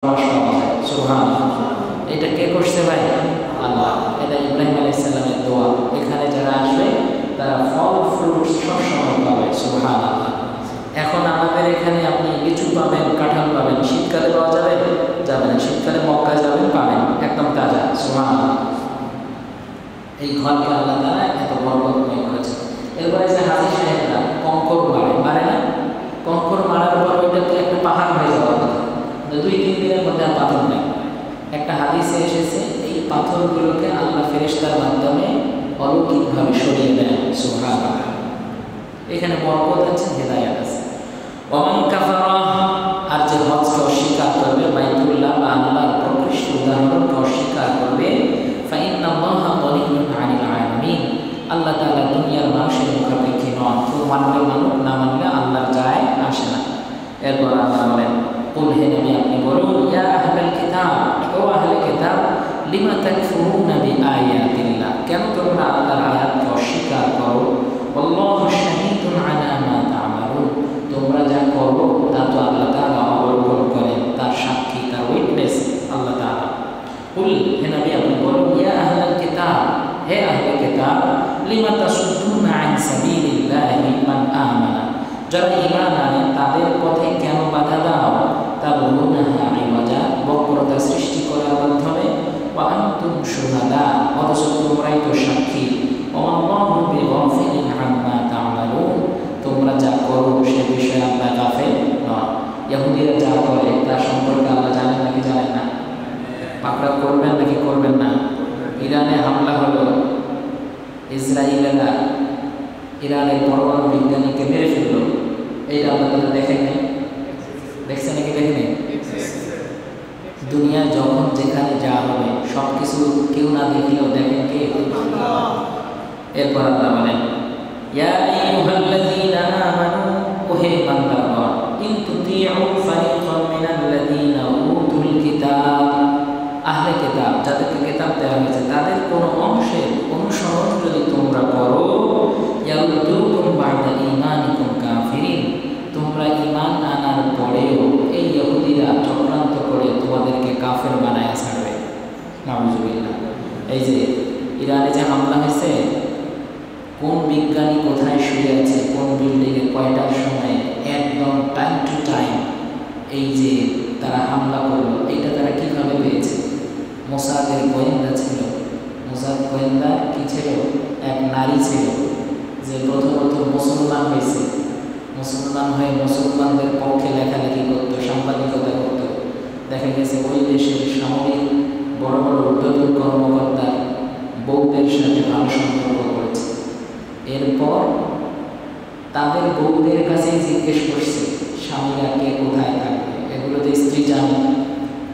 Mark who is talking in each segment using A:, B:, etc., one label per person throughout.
A: সুবহানাল্লাহ। এটা কে করছে ভাই? আল্লাহ। এটা ইব্রাহিম আলাইহিস সালামের দোয়া। এখানে যারা আসবে তারা ফল ফ্রুট সব সময় পাবে। সুবহানাল্লাহ। এখন আমাদের এখানে আপনি লিচু পাবেন, কাঁঠাল পাবেন, শীতকালে পাওয়া যাবে? যাবে না। শীতকালে মক্কা যাবেন, পাবেন একদম তাজা। সুবহানাল্লাহ। এই ঘরকে আল্লাহ তাআলা এত বরকতময় করেছে। এরপরে যে হাজী সাহেবরা কঙ্কর মারে না? কঙ্কর মারার পর ওইটা তো একটা পাহাড় হয়ে যাওয়ার কথা। 2-3 দিনের মধ্যে আর পাথর নেই। একটা হাদিসে এসেছে এই পাথরগুলোকে আল্লাহ ফেরেশতার মাধ্যমে অলৌকিকভাবে সরিয়ে দেন। সুবহানাল্লাহ। এখানে বরকত আছে, হেদায়েত আছে। ওমান কাফারা, আর যে হজকে অস্বীকার করবে, বাইতুল্লাহ বা আল্লাহর প্রকৃষ্ট উদাহরণকে অস্বীকার করবে, ফাইন্নাল্লাহা গনিয়্যুন আনিল আলামিন, আল্লাহ তাআলা দুনিয়ার মানুষের মুখাপেক্ষী নন। কেউ মানলে মানুক, না মানলে আল্লাহর যায় আসে না। এরপর আল্লাহ বলেন, কুল হে নবী আপনি বলুন, ইয়া আহলাল কিতাব, ও আহলে কিতাব, লিমা তাকফুরুনা বিআয়াতিল্লাহ, কেন তোমরা আল্লাহর আয়াতকে অস্বীকার করো? আল্লাহু শাহীদুন আলা মা তা'মালুন, তোমরা যা করো তা তো আল্লাহ তাআলা অবলোকন করেন, তার সাক্ষী, তার উইটনেস আল্লাহ তাআলা। কুল হে নবী আপনি বলুন, ইয়া আহলাল কিতাব, হে আহলে কিতাব, লিমা তাসুদ্দুনা আন সাবিলিল্লাহি মান আমানা, যারা ঈমান আনে তাদের পথে কেন বাধা দাও? তাবগুনাহা ইওয়াজা, বক্রতা সৃষ্টি করার মাধ্যমে, ওয়া আনতুম শুহাদা, অথচ তোমরাই তো সাক্ষী। ওয়াল্লাহু বিগাফিলিন আম্মা তা'মালুন, তোমরা যা করো সে বিষয়ে আল্লাহ গাফিল নন। ইহুদিরা যা করে তার সম্পর্কে আল্লাহ জানেন নাকি জানেন না? পাকড়াও করবেন নাকি করবেন না? ইরানে হামলা হলো, ইসরায়েলিরা ইরানের পরমাণু বিজ্ঞানীকে মেরে ফেলল, এইটা আপনারা দেখেন নাই? দেখছেন নাকি দেখেন নাই? দুনিয়া যখন যেখানে যা হবে সব কিছু কেউ না দেখলেও দেখেন কে? এরপর আল্লাহ বলেন, ইয়া আইয়ুহাল্লাযীনা আমানু, ওহে বান্দাগণ, ইন তুতিউ ফারিকাম মিনাল্লাযীনা উতুল কিতাব, আহলে কিতাব যাদেরকে কিতাব দেওয়া হয়েছে তাদের কোন অংশের অনুসরণ যদি তোমরা করো, ইয়ারুদ্দুকুম বা'দা ঈমানিকুম কাফিরিন, তোমরা ঈমান আনার পরেও এই ইহুদিরা চক্রান্ত করে তোমাদেরকে কাফের বানায় ছাড়বে। নাউযুবিল্লাহ। এই যে ইরানে যে হামলা হয়েছে, কোন বিজ্ঞানী কোথায় শুয়ে আছে, কোন বিল্ডিংয়ে কয়টার সময়, একদম টাইম টু টাইম এই যে তারা হামলা করলো, এইটা তারা কিভাবে পেয়েছে? মোসাদের গোয়েন্দা ছিল। মোসাদ গোয়েন্দা কি ছিল? এক নারী ছিল যে প্রথমত মুসলমান হয়েছে, মুসলমান হয়ে মুসলমানদের পক্ষে লেখালেখি করতো, সাংবাদিকতা করতো। দেখা গেছে ওই দেশের সামরিক বড় বড় ঊর্ধ্বতন কর্মকর্তার বউদের সাথে ভালো সম্পর্ক করেছে। এরপর তাদের বউদের কাছেই জিজ্ঞেস করছে স্বামীরা কে কোথায় থাকবে, এগুলোতে স্ত্রী জানে।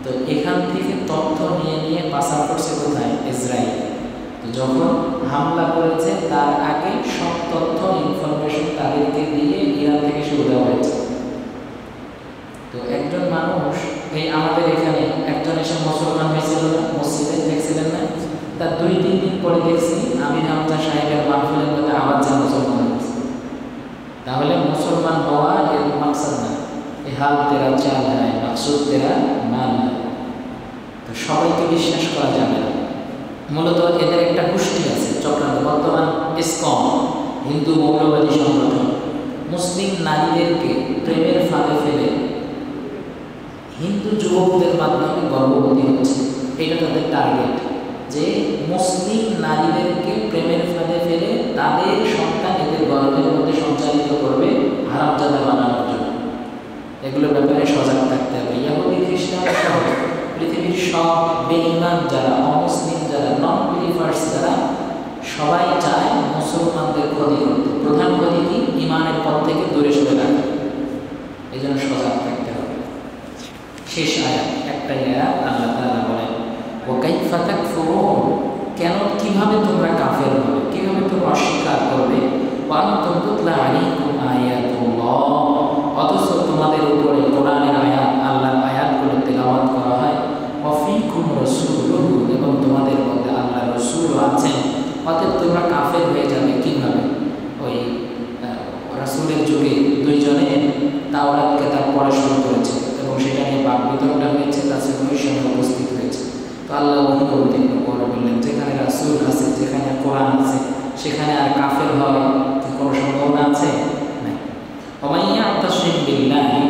A: তো এখান থেকে তথ্য নিয়ে নিয়ে পাচার করছে কোথায়? ইসরায়েল। তো যখন হামলা করেছে তার আগে সব তথ্য ইনফরমেশন তাদেরকে দিয়ে ইরান থেকে শুরু দেওয়া হয়েছে। তো একজন মানুষ, এই আমাদের এখানে একজন এসে মুসলমান হয়েছিল না, মসজিদে দেখছিলেন না? তার 2-3 দিন পরে দেখছি আমির হামজা সাহেবের মাহফিলের মধ্যে আবার যা মুসলমান হয়েছে। তাহলে মুসলমান হওয়া এর মাকসাদ না, এ হাল তেরা চাল হয়, মাকসুদ তেরা মান হয়। তো সবাইকে বিশ্বাস করা যাবে না। মূলত এদের একটা গোষ্ঠী আছে চক্রান্ত, বর্তমান ইসকন, হিন্দু মৌলবাদী সংগঠন, মুসলিম নারীদেরকে প্রেমের ফাঁদে ফেলে হিন্দু যুবকদের মাধ্যমে গর্ভবতী হচ্ছে। এটা তাদের টার্গেট, যে মুসলিম নারীদেরকে প্রেমের ফাঁদে ফেলে তাদের সন্তান এদের গর্ভের মধ্যে সঞ্চালিত করবে হারামজাদা বানানোর জন্য। এগুলোর ব্যাপারে সজাগ থাকতে হবে। ইহুদি খ্রিস্টান সহ পৃথিবীর সব বেঈমান যারা, অমুসলিম যারা, নন বিলিভার্স যারা, সবাই চায় মুসলমানদের ক্ষতি করতে। প্রধান ক্ষতি কি? ঈমানের পথ থেকে দূরে সরে রাখা। এই জন্য সজাগ থাকতে হবে। শেষ আয়াত, একটাই আয়াত, আল্লাহ তাআলা বলেন, ওয়া কাইফা তাকফুরুন, কেন কিভাবে তোমরা কাফের হবে, কিভাবে তোমরা অস্বীকার করবে? ওয়া আনতুম তুতলা আলাইকুম আয়াতুল্লাহ, অথচ তোমাদের উপরে কোরআনের আয়াত, আল্লাহর আয়াতগুলো তেলাওয়াত করা হয়। ওয়া ফীকুম রাসূলুহু, এবং তোমাদের মধ্যে আল্লাহর রাসূল আছেন। অতএব তোমরা কাফের হয়ে যাবে কিভাবে? ওই রাসূলের যুগে 2 জনে তাওরাত কিতাব পড়া শুরু করেছে এবং সেটা নিয়ে বাক বিতরণটা হয়েছে তাদের ওই সময় উপস্থিত হয়েছে। তো আল্লাহ অবতীর্ণ করে বললেন, যেখানে রাসূল আছে, যেখানে কোরআন আছে, সেখানে আর কাফের হওয়ার কোনো সম্ভাবনা আছে? নাই। ওয়া ইয়াতাসিম বিল্লাহি,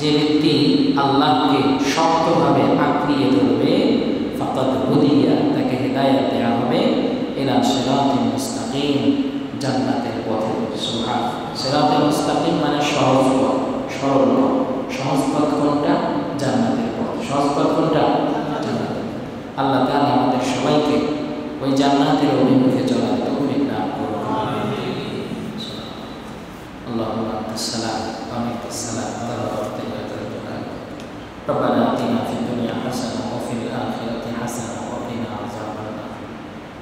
A: যে ব্যক্তি আল্লাহকে শক্তভাবে আঁকড়িয়ে ধরবে, ফাকাদ হুদিয়া, তাকে হেদায়েত দেওয়া হবে, ইলা সিরাতিল মুস্তাকিম, জান্নাতের পথে। সুবহান। সিরাতুল মুস্তাকিম মানে সহজ পথ, সরল পথ। সহজ পথ কোনটা? জান্নাতের পথ। সহজ পথ কোনটা? জান্নাতের। আল্লাহ তাআলা আমাদের সবাইকে ওই জান্নাতের অভিমুখে চলার তৌফিক দান করুন। আল্লাহুম্মা আনতাস সালাম ওয়া মিনকাস সালাম, তাবারাকতা ওয়া তাআলা। রব্বানা আতিনা ফিদ দুনিয়া হাসানাহ ওয়া ফিল আখিরাতি হাসানাহ ওয়া কিনা আযাবান নার।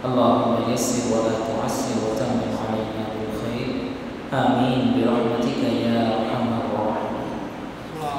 A: আল্লাহুম্মা ইয়াসসির ওয়া লা তু'আসসির ওয়া তাম্মিম আলাইনা বিল খাইর। আমিন বিরহমাতিকা ইয়া আরহামার